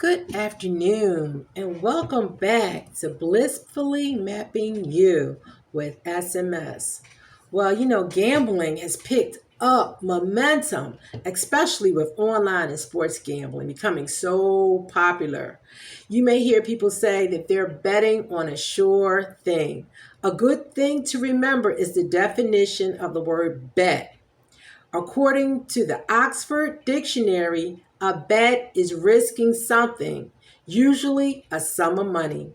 Good afternoon, and welcome back to Blissfully Mapping You with SMS. Well, gambling has picked up momentum, especially with online and sports gambling becoming so popular. You may hear people say that they're betting on a sure thing. A good thing to remember is the definition of the word bet. According to the Oxford Dictionary, a bet is risking something, usually a sum of money.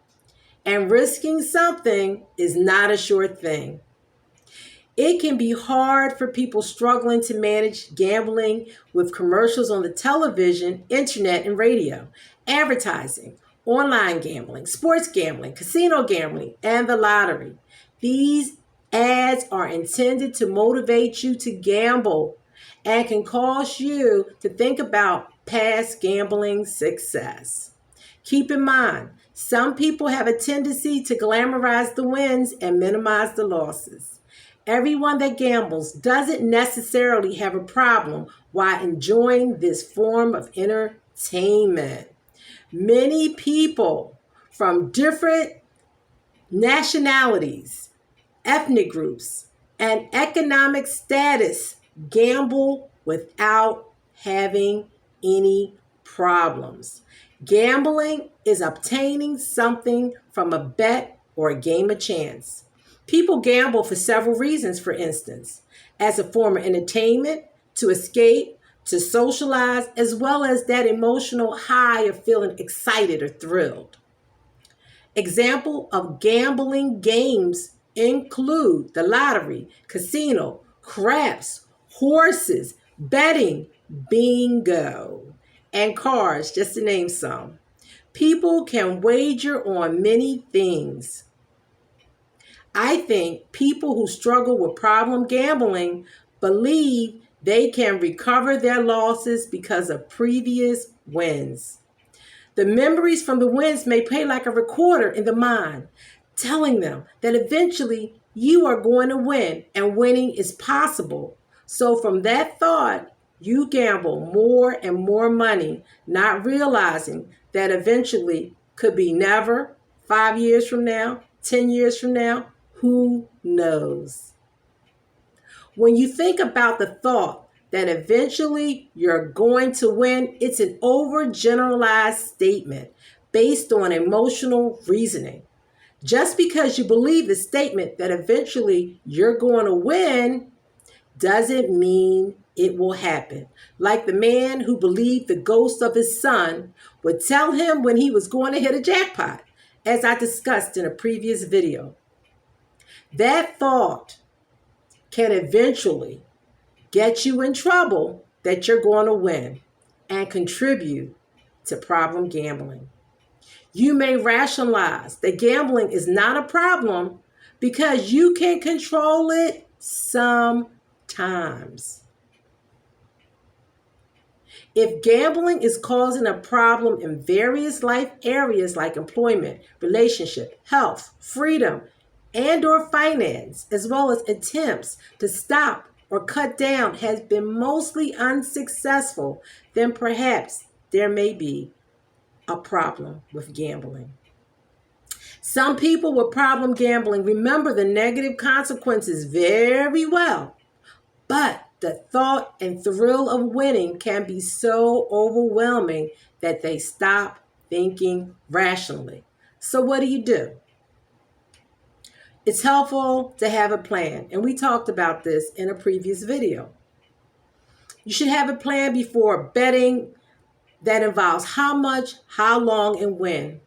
And risking something is not a sure thing. It can be hard for people struggling to manage gambling with commercials on the television, internet, and radio, advertising, online gambling, sports gambling, casino gambling, and the lottery. These ads are intended to motivate you to gamble and can cause you to think about past gambling success. Keep in mind, some people have a tendency to glamorize the wins and minimize the losses. Everyone that gambles doesn't necessarily have a problem while enjoying this form of entertainment. Many people from different nationalities, ethnic groups, and economic status gamble without having any problems. Gambling is obtaining something from a bet or a game of chance. People gamble for several reasons, for instance, as a form of entertainment, to escape, to socialize, as well as that emotional high of feeling excited or thrilled. Example of gambling games include the lottery, casino, craps, horses, betting, bingo, and cars, just to name some. People can wager on many things. I think people who struggle with problem gambling believe they can recover their losses because of previous wins. The memories from the wins may play like a recorder in the mind, telling them that eventually you are going to win and winning is possible. So from that thought, you gamble more and more money, not realizing that eventually could be never, 5 years from now, 10 years from now, who knows? When you think about the thought that eventually you're going to win, it's an overgeneralized statement based on emotional reasoning. Just because you believe the statement that eventually you're going to win doesn't mean it will happen. Like the man who believed the ghost of his son would tell him when he was going to hit a jackpot, as I discussed in a previous video. That thought can eventually get you in trouble that you're going to win and contribute to problem gambling. You may rationalize that gambling is not a problem because you can control it sometimes. If gambling is causing a problem in various life areas like employment, relationship, health, freedom, and or finance, as well as attempts to stop or cut down has been mostly unsuccessful, then perhaps there may be a problem with gambling. Some people with problem gambling remember the negative consequences very well, but the thought and thrill of winning can be so overwhelming that they stop thinking rationally. So what do? It's helpful to have a plan, and we talked about this in a previous video. You should have a plan before betting that involves how much, how long, and when.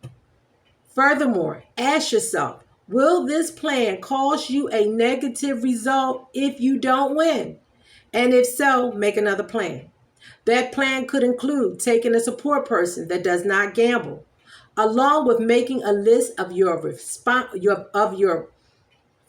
Furthermore, ask yourself, will this plan cause you a negative result if you don't win? And if so, make another plan. That plan could include taking a support person that does not gamble, along with making a list of your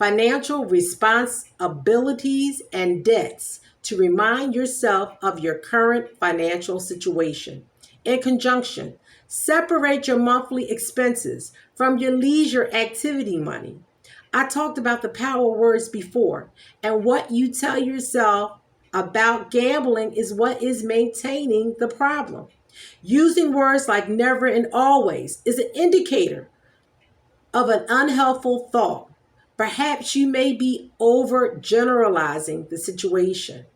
financial responsibilities and debts to remind yourself of your current financial situation. In conjunction, separate your monthly expenses from your leisure activity money. I talked about the power of words before, and what you tell yourself about gambling is what is maintaining the problem. Using words like never and always is an indicator of an unhelpful thought. Perhaps you may be overgeneralizing the situation.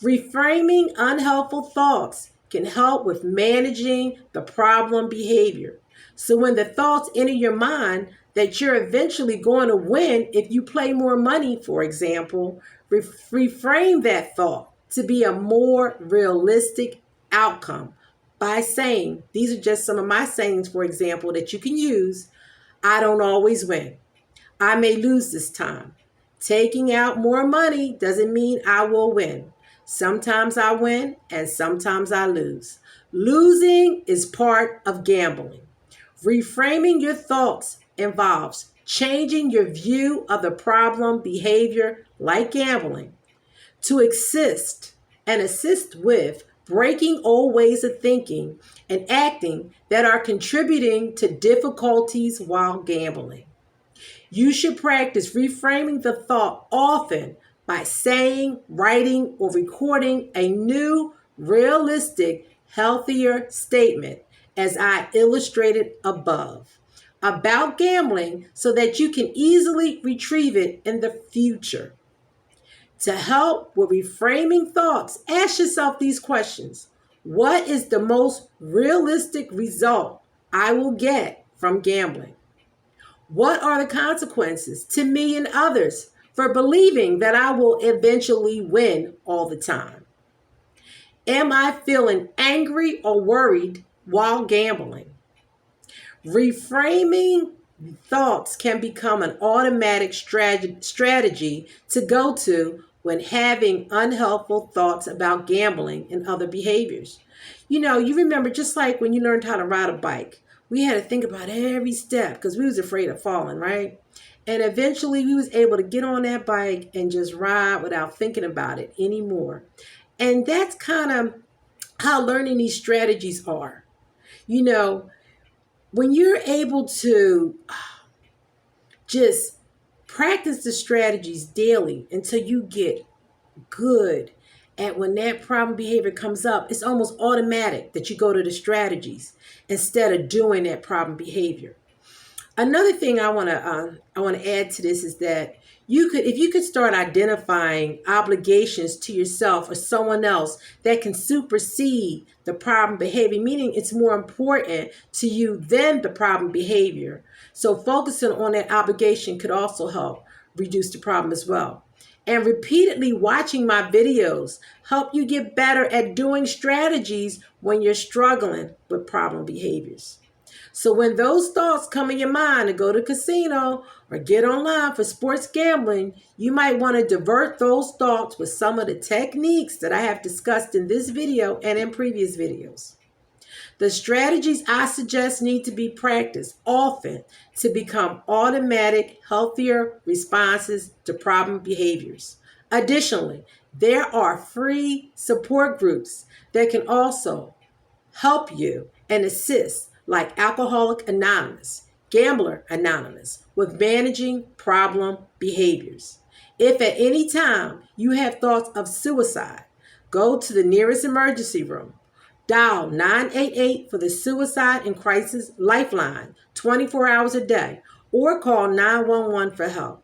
Reframing unhelpful thoughts can help with managing the problem behavior. So when the thoughts enter your mind that you're eventually going to win if you play more money, for example, reframe that thought to be a more realistic outcome by saying, these are just some of my sayings, for example, that you can use. I don't always win. I may lose this time. Taking out more money doesn't mean I will win. Sometimes I win and sometimes I lose. Losing is part of gambling. Reframing your thoughts involves changing your view of the problem behavior like gambling to assist with breaking old ways of thinking and acting that are contributing to difficulties while gambling. You should practice reframing the thought often by saying, writing, or recording a new, realistic, healthier statement, as I illustrated above, about gambling so that you can easily retrieve it in the future. To help with reframing thoughts, ask yourself these questions. What is the most realistic result I will get from gambling? What are the consequences to me and others for believing that I will eventually win all the time? Am I feeling angry or worried while gambling? Reframing thoughts can become an automatic strategy to go to when having unhelpful thoughts about gambling and other behaviors. You remember just like when you learned how to ride a bike, we had to think about every step because we was afraid of falling, right? And eventually we was able to get on that bike and just ride without thinking about it anymore. And that's kind of how learning these strategies are. When you're able to just practice the strategies daily until you get good at when that problem behavior comes up, it's almost automatic that you go to the strategies instead of doing that problem behavior. Another thing I want to add to this is that if you could start identifying obligations to yourself or someone else that can supersede the problem behavior, meaning it's more important to you than the problem behavior. So focusing on that obligation could also help reduce the problem as well. And repeatedly watching my videos help you get better at doing strategies when you're struggling with problem behaviors. So when those thoughts come in your mind to go to casino or get online for sports gambling, you might want to divert those thoughts with some of the techniques that I have discussed in this video and in previous videos. The strategies I suggest need to be practiced often to become automatic, healthier responses to problem behaviors. Additionally, there are free support groups that can also help you and assist, like Alcoholics Anonymous, Gambler Anonymous, with managing problem behaviors. If at any time you have thoughts of suicide, go to the nearest emergency room. Dial 988 for the Suicide and Crisis Lifeline 24 hours a day, or call 911 for help.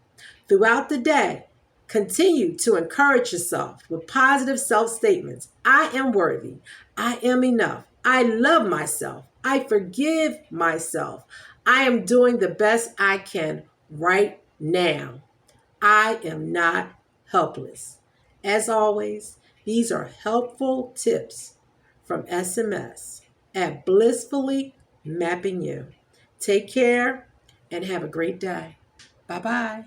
Throughout the day, continue to encourage yourself with positive self-statements. I am worthy. I am enough. I love myself. I forgive myself. I am doing the best I can right now. I am not helpless. As always, these are helpful tips from SMS at Blissfully Mapping You. Take care and have a great day. Bye-bye.